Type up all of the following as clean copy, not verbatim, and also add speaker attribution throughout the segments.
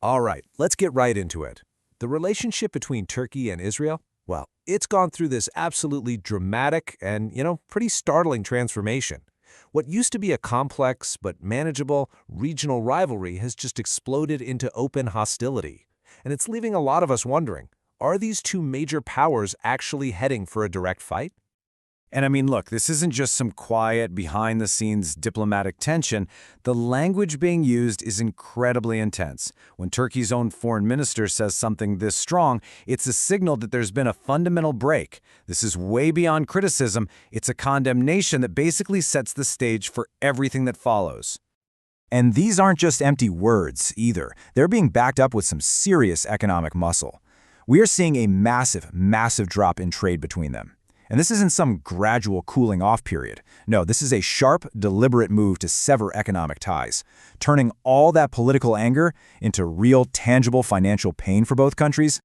Speaker 1: All right, let's get right into it. The relationship between Turkey and Israel, well, it's gone through this absolutely dramatic and, pretty startling transformation. What used to be a complex but manageable regional rivalry has just exploded into open hostility. And it's leaving a lot of us wondering, are these two major powers actually heading for a direct fight?
Speaker 2: And I mean, look, this isn't just some quiet, behind-the-scenes diplomatic tension. The language being used is incredibly intense. When Turkey's own foreign minister says something this strong, it's a signal that there's been a fundamental break. This is way beyond criticism. It's a condemnation that basically sets the stage for everything that follows. And these aren't just empty words, either. They're being backed up with some serious economic muscle. We are seeing a massive, massive drop in trade between them. And this isn't some gradual cooling off period. No, this is a sharp, deliberate move to sever economic ties, turning all that political anger into real, tangible financial pain for both countries.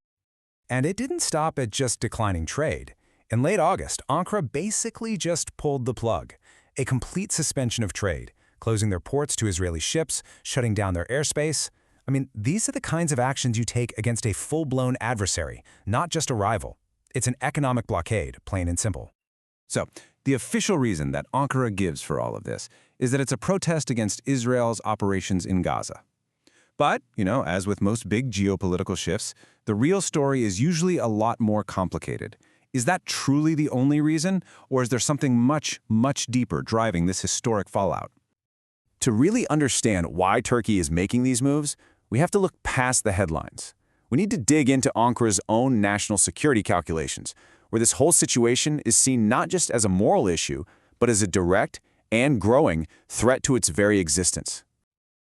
Speaker 1: And it didn't stop at just declining trade. In late August, Ankara basically just pulled the plug. A complete suspension of trade, closing their ports to Israeli ships, shutting down their airspace. I mean, these are the kinds of actions you take against a full-blown adversary, not just a rival. It's an economic blockade, plain and simple.
Speaker 3: So, the official reason that Ankara gives for all of this is that it's a protest against Israel's operations in Gaza. But, as with most big geopolitical shifts, the real story is usually a lot more complicated. Is that truly the only reason, or is there something much, much deeper driving this historic fallout? To really understand why Turkey is making these moves, we have to look past the headlines. We need to dig into Ankara's own national security calculations, where this whole situation is seen not just as a moral issue, but as a direct and growing threat to its very existence.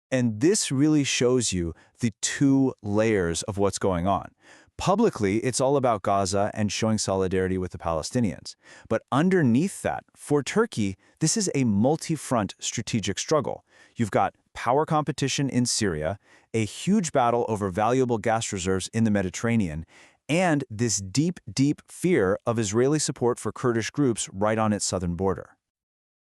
Speaker 2: And this really shows you the two layers of what's going on. Publicly, it's all about Gaza and showing solidarity with the Palestinians. But underneath that, for Turkey, this is a multi-front strategic struggle. You've got power competition in Syria, a huge battle over valuable gas reserves in the Mediterranean, and this deep, deep fear of Israeli support for Kurdish groups right on its southern border.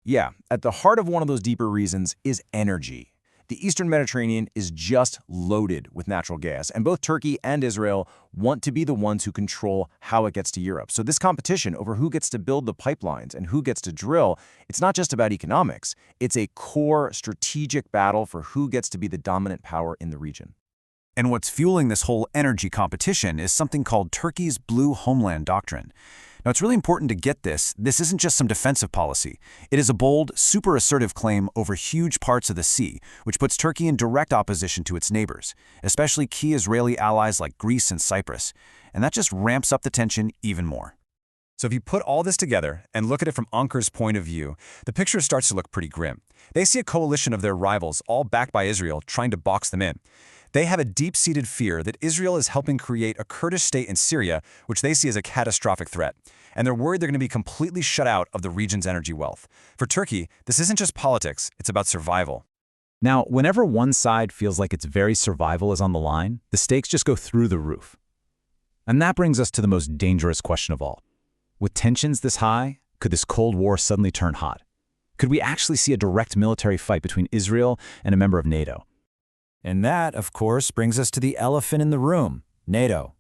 Speaker 3: Yeah, at the heart of one of those deeper reasons is energy. The Eastern Mediterranean is just loaded with natural gas, and both Turkey and Israel want to be the ones who control how it gets to Europe. So this competition over who gets to build the pipelines and who gets to drill, it's not just about economics. It's a core strategic battle for who gets to be the dominant power in the region.
Speaker 2: And what's fueling this whole energy competition is something called Turkey's Blue Homeland Doctrine. Now, it's really important to get this. This isn't just some defensive policy. It is a bold, super assertive claim over huge parts of the sea, which puts Turkey in direct opposition to its neighbors, especially key Israeli allies like Greece and Cyprus. And that just ramps up the tension even more.
Speaker 3: So if you put all this together and look at it from Ankara's point of view, the picture starts to look pretty grim. They see a coalition of their rivals, all backed by Israel, trying to box them in. They have a deep-seated fear that Israel is helping create a Kurdish state in Syria, which they see as a catastrophic threat. And they're worried they're going to be completely shut out of the region's energy wealth. For Turkey, this isn't just politics, it's about survival.
Speaker 2: Now, whenever one side feels like its very survival is on the line, the stakes just go through the roof. And that brings us to the most dangerous question of all. With tensions this high, could this Cold War suddenly turn hot? Could we actually see a direct military fight between Israel and a member of NATO? And that, of course, brings us to the elephant in the room, NATO.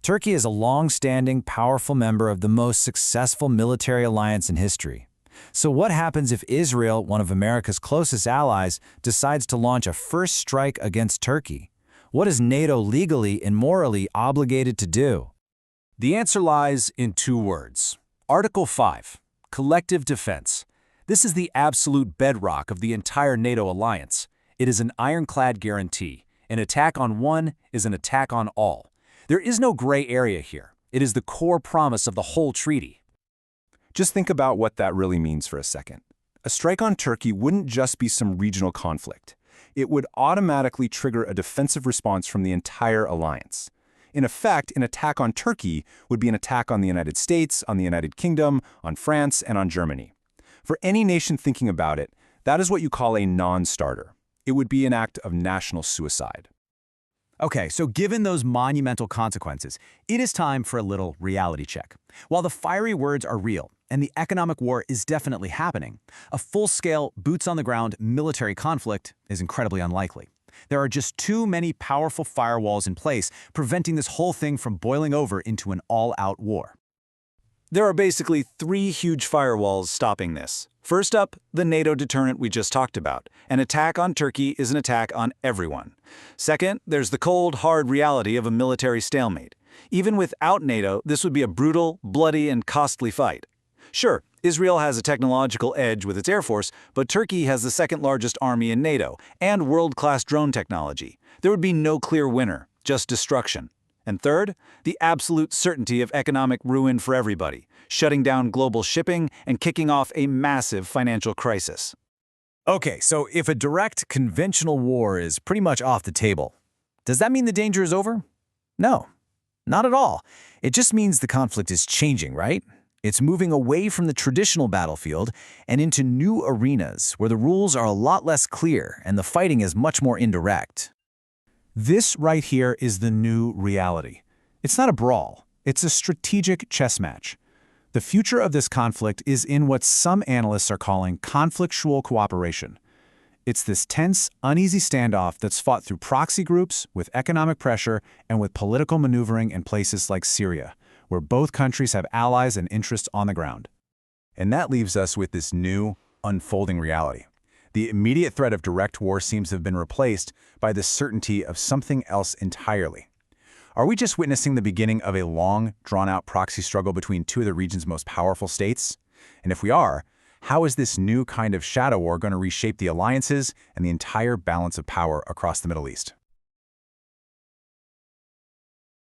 Speaker 2: Turkey is a long-standing, powerful member of the most successful military alliance in history. So what happens if Israel, one of America's closest allies, decides to launch a first strike against Turkey? What is NATO legally and morally obligated to do?
Speaker 1: The answer lies in two words. Article 5, Collective Defense. This is the absolute bedrock of the entire NATO alliance. It is an ironclad guarantee. An attack on one is an attack on all. There is no gray area here. It is the core promise of the whole treaty.
Speaker 3: Just think about what that really means for a second. A strike on Turkey wouldn't just be some regional conflict. It would automatically trigger a defensive response from the entire alliance. In effect, an attack on Turkey would be an attack on the United States, on the United Kingdom, on France, and on Germany. For any nation thinking about it, that is what you call a non-starter. It would be an act of national suicide.
Speaker 1: Okay, so given those monumental consequences, it is time for a little reality check. While the fiery words are real, and the economic war is definitely happening, a full-scale, boots-on-the-ground military conflict is incredibly unlikely.
Speaker 4: There are just too many powerful firewalls in place, preventing this whole thing from boiling over into an all-out war.
Speaker 2: There are basically three huge firewalls stopping this. First up, the NATO deterrent we just talked about. An attack on Turkey is an attack on everyone. Second, there's the cold, hard reality of a military stalemate. Even without NATO, this would be a brutal, bloody, and costly fight. Sure, Israel has a technological edge with its air force, but Turkey has the second largest army in NATO and world-class drone technology. There would be no clear winner, just destruction. And third, the absolute certainty of economic ruin for everybody, shutting down global shipping and kicking off a massive financial crisis.
Speaker 4: Okay, so if a direct, conventional war is pretty much off the table, does that mean the danger is over? No, not at all. It just means the conflict is changing, right? It's moving away from the traditional battlefield and into new arenas where the rules are a lot less clear and the fighting is much more indirect.
Speaker 1: This right here is the new reality. It's not a brawl. It's a strategic chess match. The future of this conflict is in what some analysts are calling conflictual cooperation. It's this tense, uneasy standoff that's fought through proxy groups, with economic pressure, and with political maneuvering in places like Syria, where both countries have allies and interests on the ground.
Speaker 3: And that leaves us with this new, unfolding reality. The immediate threat of direct war seems to have been replaced by the certainty of something else entirely. Are we just witnessing the beginning of a long, drawn-out proxy struggle between two of the region's most powerful states? And if we are, how is this new kind of shadow war going to reshape the alliances and the entire balance of power across the Middle East?